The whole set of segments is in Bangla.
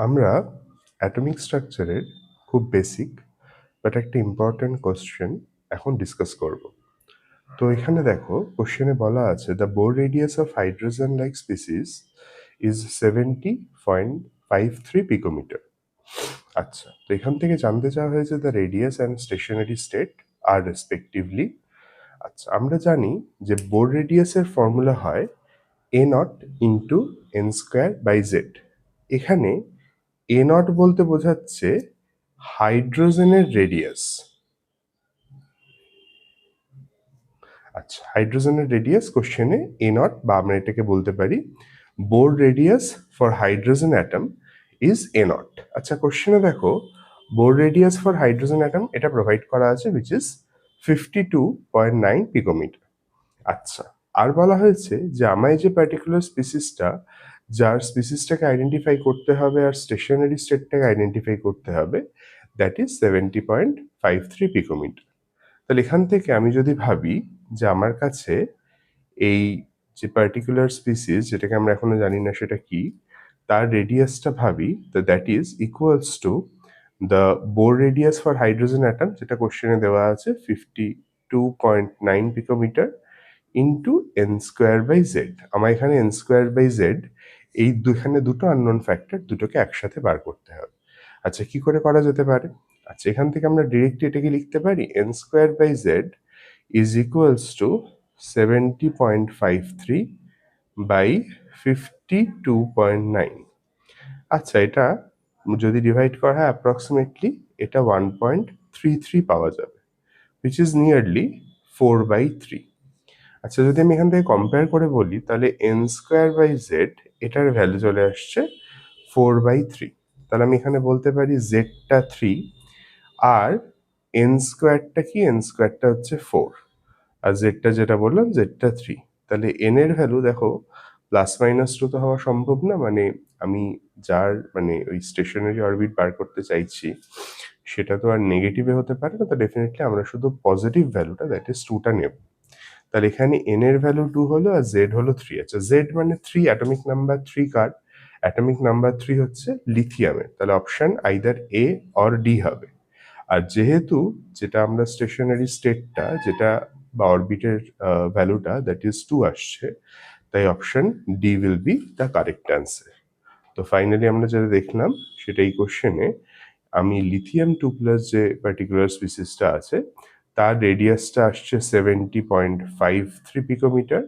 আমরা অ্যাটমিক স্ট্রাকচারের খুব বেসিক বাট একটা ইম্পর্ট্যান্ট কোশ্চেন এখন ডিসকাস করব। তো এখানে দেখো কোশ্চেনে বলা আছে the Bohr radius of hydrogen like species is 70.53 picometre. আচ্ছা, তো এখান থেকে জানতে চাওয়া হয়েছে the radius and stationary state are respectively. আচ্ছা, আমরা জানি যে বোর রেডিয়াসের ফর্মুলা হয় A naught into N square by Z. এখানে এ নট বলতে বোঝাচ্ছে হাইড্রোজেনের রেডিয়াস। আচ্ছা, হাইড্রোজেনের রেডিয়াস কোশ্চেনে এ নট, বা আমরা এটাকে বলতে পারি Bohr radius for hydrogen atom is a naught. আচ্ছা, কোশ্চেনে দেখো Bohr radius for hydrogen atom এটা প্রোভাইড করা আছে উইচ ইজ 52.9 পিকোমিটার। আচ্ছা, আর বলা হয়েছে যে আমায় যে পার্টিকুলার স্পিসিসটা, যার স্পিসিসটাকে আইডেন্টিফাই করতে হবে আর স্টেশনারি স্টেটটাকে আইডেন্টিফাই করতে হবে, দ্যাট ইজ 70.53 পিকোমিটার। তাহলে এখান থেকে আমি যদি ভাবি যে আমার কাছে এই যে পার্টিকুলার স্পিসিস, যেটাকে আমরা এখনো জানি না সেটা কি, তার রেডিয়াসটা ভাবি, তো that is equals to the Bohr radius for hydrogen atom, যেটা কোশ্চেনে দেওয়া আছে 52.9 picometer, into N square by z. আমার এখানে এন স্কোয়ার বাই জেড এই দুখানে দুটো আননোন ফ্যাক্টর, দুটোকে একসাথে বার করতে হবে। আচ্ছা, কি করে করা যেতে পারে? আচ্ছা, এখান থেকে আমরা ডিরেক্ট এটাকে লিখতে পারি n square by z is equals to 70.53 by 52.9। আচ্ছা, এটা যদি ডিভাইড করা হয় অ্যাপ্রক্সিমেটলি এটা 1.33 পাওয়া যাবে, উইচ ইজ নিয়ারলি 4/3। আচ্ছা, যদি আমি এখান থেকে কম্পেয়ার করে বলি তাহলে এন স্কোয়ার বাই জেড এটার ভ্যালু চলে আসছে 4/3। তাহলে আমি এখানে বলতে পারি জেডটা 3 আর এন স্কোয়ারটা কি, এন স্কোয়ারটা হচ্ছে 4 আর জেডটা যেটা বললাম জেডটা 3। তাহলে এন এর ভ্যালু দেখো প্লাস মাইনাস টু তো হওয়া সম্ভব না, মানে আমি যার মানে ওই স্টেশনারি অরবিট বার করতে চাইছি সেটা তো আর নেগেটিভে হতে পারে না, তো ডেফিনেটলি আমরা শুধু পজিটিভ ভ্যালুটা দ্যাট ইজ 2টা নেব। তাহলে এখানে এন এর ভ্যালু 2 হলো আর জেড হলো 3। আচ্ছা, জেড মানে 3, অ্যাটমিক নাম্বার 3 কার? অ্যাটমিক নাম্বার 3 হচ্ছে লিথিয়ামের। তাহলে option either a or D হবে। আর যেহেতু যেটা আমরা স্টেশনারি স্টেটটা যেটা বা অরবিটের ভ্যালুটা দ্যাট ইজ 2 আসছে, তাই option D will be the correct answer. তো ফাইনালি আমরা যেটা দেখলাম সেটা এই কোশ্চেনে আমি লিথিয়াম 2+ যে পার্টিকুলার স্পিসিসটা আছে তার রেডিয়াসটা আসছে 70.53 পিকোমিটার।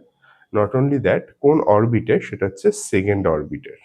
নট অনলি দ্যাট, কোন অরবিটে, সেটা হচ্ছে সেকেন্ড অরবিটের।